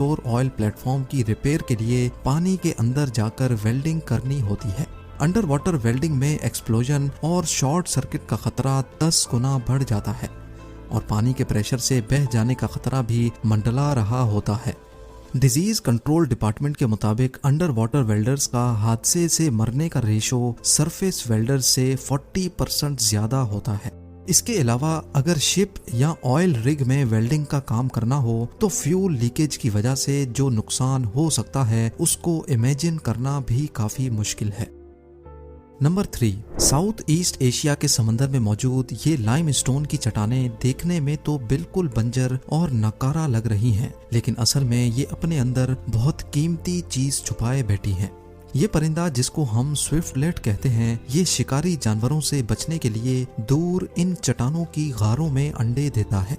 और oil platform की repair के लिए पानी के अंदर जाकर वेल्डिंग करनी होती है। अंडर वाटर वेल्डिंग में एक्सप्लोजन और शॉर्ट सर्किट का खतरा 10 गुना बढ़ जाता है और पानी के प्रेशर से बह जाने का खतरा भी मंडला रहा होता है। डिजीज कंट्रोल डिपार्टमेंट के मुताबिक अंडर वाटर वेल्डर्स का हादसे से मरने का रेशो सरफेस वेल्डर्स से 40% ज्यादा होता है। इसके अलावा अगर शिप या ऑयल रिग में वेल्डिंग का काम करना हो तो फ्यूल लीकेज की वजह से जो नुकसान हो सकता है उसको इमेजिन करना भी काफी मुश्किल है। नंबर 3, साउथ ईस्ट एशिया के समंदर में मौजूद ये लाइमस्टोन की चट्टानें देखने में तो बिल्कुल बंजर और नकारा लग रही हैं, लेकिन असल में ये अपने अंदर बहुत कीमती चीज छुपाए बैठी हैं। ये परिंदा जिसको हम स्विफ्टलेट कहते हैं, ये शिकारी जानवरों से बचने के लिए दूर इन चट्टानों की गारों में अंडे देता है,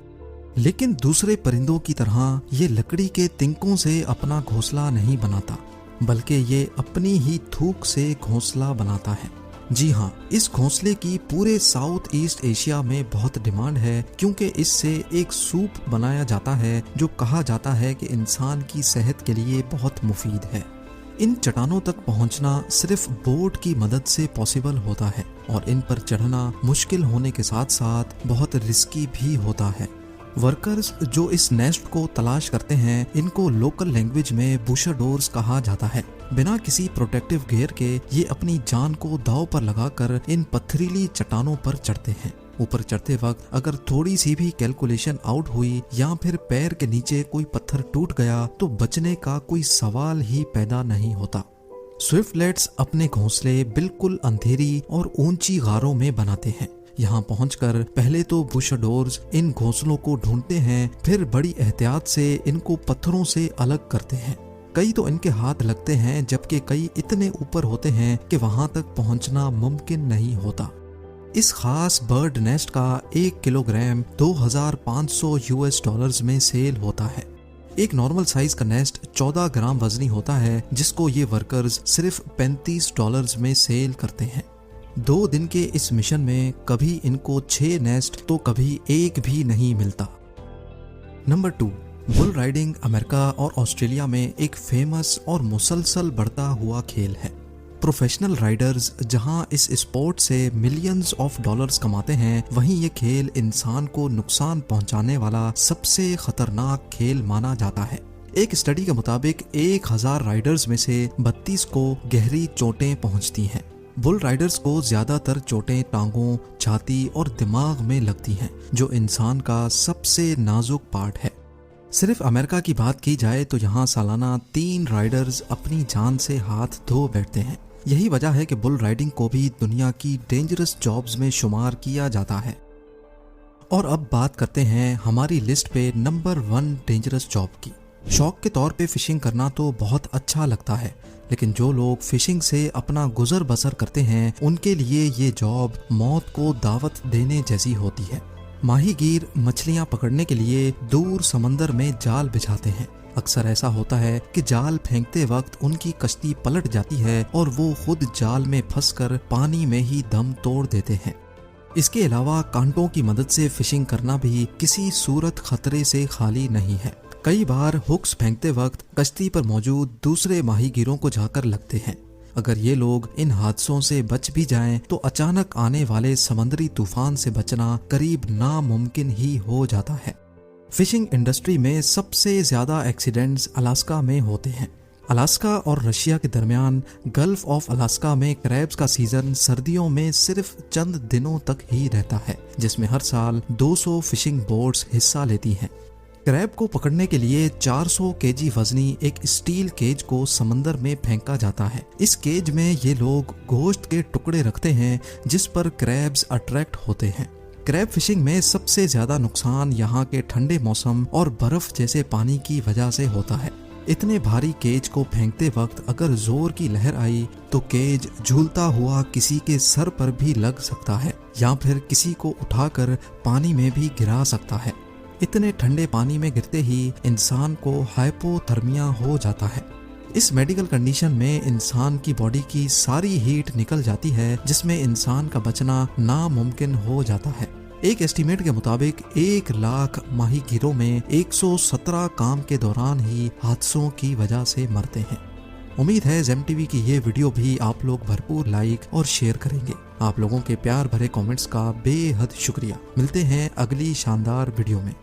लेकिन दूसरे परिंदों की तरह ये लकड़ी के तिनकों से अपना घोंसला नहीं बनाता, बल्कि ये अपनी ही थूक से घोंसला बनाता है। जी हाँ, इस घोंसले की पूरे साउथ ईस्ट एशिया में बहुत डिमांड है, क्योंकि इससे एक सूप बनाया जाता है जो कहा जाता है कि इंसान की सेहत के लिए बहुत मुफीद है। इन चट्टानों तक पहुंचना सिर्फ बोट की मदद से पॉसिबल होता है और इन पर चढ़ना मुश्किल होने के साथ साथ बहुत रिस्की भी होता है। वर्कर्स जो इस नेस्ट को तलाश करते हैं, इनको लोकल लैंग्वेज में बुशरडोर्स कहा जाता है। बिना किसी प्रोटेक्टिव गियर के ये अपनी जान को दांव पर लगाकर इन पथरीली चट्टानों पर चढ़ते हैं। ऊपर चढ़ते वक्त अगर थोड़ी सी भी कैलकुलेशन आउट हुई या फिर पैर के नीचे कोई पत्थर टूट गया तो बचने का कोई सवाल ही पैदा नहीं होता। स्विफ्टलेट्स अपने घोंसले बिल्कुल अंधेरी और ऊंची गारों में बनाते हैं। यहाँ पहुंचकर पहले तो बुशरडोर्स इन घोंसलों को ढूंढते हैं, फिर बड़ी एहतियात से इनको पत्थरों से अलग करते हैं। कई तो इनके हाथ लगते हैं, जबकि कई इतने ऊपर होते हैं कि वहां तक पहुंचना मुमकिन नहीं होता। इस खास बर्ड नेस्ट का 1 किलोग्राम $2500 में सेल होता है। एक नॉर्मल साइज का नेस्ट 14 ग्राम वजनी होता है, जिसको ये वर्कर्स सिर्फ $35 में सेल करते हैं। 2 दिन के इस मिशन में कभी इनको 6 नेस्ट तो कभी एक भी नहीं मिलता। नंबर 2, बुल राइडिंग अमेरिका और ऑस्ट्रेलिया में एक फेमस और मुसलसल बढ़ता हुआ खेल है। प्रोफेशनल राइडर्स जहां इस स्पोर्ट से मिलियंस ऑफ डॉलर्स कमाते हैं, वहीं ये खेल इंसान को नुकसान पहुंचाने वाला सबसे खतरनाक खेल माना जाता है। एक स्टडी के मुताबिक 1000 राइडर्स में से 32 को गहरी चोटें पहुंचती हैं। बुल राइडर्स को ज्यादातर चोटें टांगों, छाती और दिमाग में लगती हैं, जो इंसान का सबसे नाजुक पार्ट है। सिर्फ अमेरिका की बात की जाए तो यहाँ सालाना 3 राइडर्स अपनी जान से हाथ धो बैठते हैं। यही वजह है कि बुल राइडिंग को भी दुनिया की डेंजरस जॉब्स में शुमार किया जाता है। और अब बात करते हैं हमारी लिस्ट पे नंबर 1 डेंजरस जॉब की। शौक के तौर पे फिशिंग करना तो बहुत अच्छा लगता है, लेकिन जो लोग फिशिंग से अपना गुजर बसर करते हैं, उनके लिए ये जॉब मौत को दावत देने जैसी होती है। माहीगीर मछलियां पकड़ने के लिए दूर समंदर में जाल बिछाते हैं। अक्सर ऐसा होता है कि जाल फेंकते वक्त उनकी कश्ती पलट जाती है और वो खुद जाल में फंसकर पानी में ही दम तोड़ देते हैं। इसके अलावा कांटों की मदद से फिशिंग करना भी किसी सूरत खतरे से खाली नहीं है। कई बार हुक्स फेंकते वक्त कश्ती पर मौजूद दूसरे माहीगीरों को जाकर लगते हैं। अगर ये लोग इन हादसों से बच भी जाएं, तो अचानक आने वाले समुद्री तूफान से बचना करीब नामुमकिन ही हो जाता है। फिशिंग इंडस्ट्री में सबसे ज्यादा एक्सीडेंट्स अलास्का में होते हैं। अलास्का और रशिया के दरमियान गल्फ ऑफ अलास्का में क्रैब्स का सीजन सर्दियों में सिर्फ चंद दिनों तक ही रहता है, जिसमें हर साल 200 फिशिंग बोट्स हिस्सा लेती हैं। क्रैब को पकड़ने के लिए 400 केजी वजनी एक स्टील केज को समंदर में फेंका जाता है। इस केज में ये लोग गोश्त के टुकड़े रखते हैं जिस पर क्रैब्स अट्रैक्ट होते हैं। क्रैब फिशिंग में सबसे ज्यादा नुकसान यहाँ के ठंडे मौसम और बर्फ जैसे पानी की वजह से होता है। इतने भारी केज को फेंकते वक्त अगर जोर की लहर आई तो केज झूलता हुआ किसी के सर पर भी लग सकता है या फिर किसी को उठाकर पानी में भी गिरा सकता है। इतने ठंडे पानी में गिरते ही इंसान को हाइपोथर्मिया हो जाता है। इस मेडिकल कंडीशन में इंसान की बॉडी की सारी हीट निकल जाती है, जिसमें इंसान का बचना नामुमकिन हो जाता है। एक एस्टीमेट के मुताबिक 1 लाख माहीगीरों में 117 काम के दौरान ही हादसों की वजह से मरते हैं। उम्मीद है जेम टीवी की ये वीडियो भी आप लोग भरपूर लाइक और शेयर करेंगे। आप लोगों के प्यार भरे कमेंट्स का बेहद शुक्रिया। मिलते हैं अगली शानदार वीडियो में।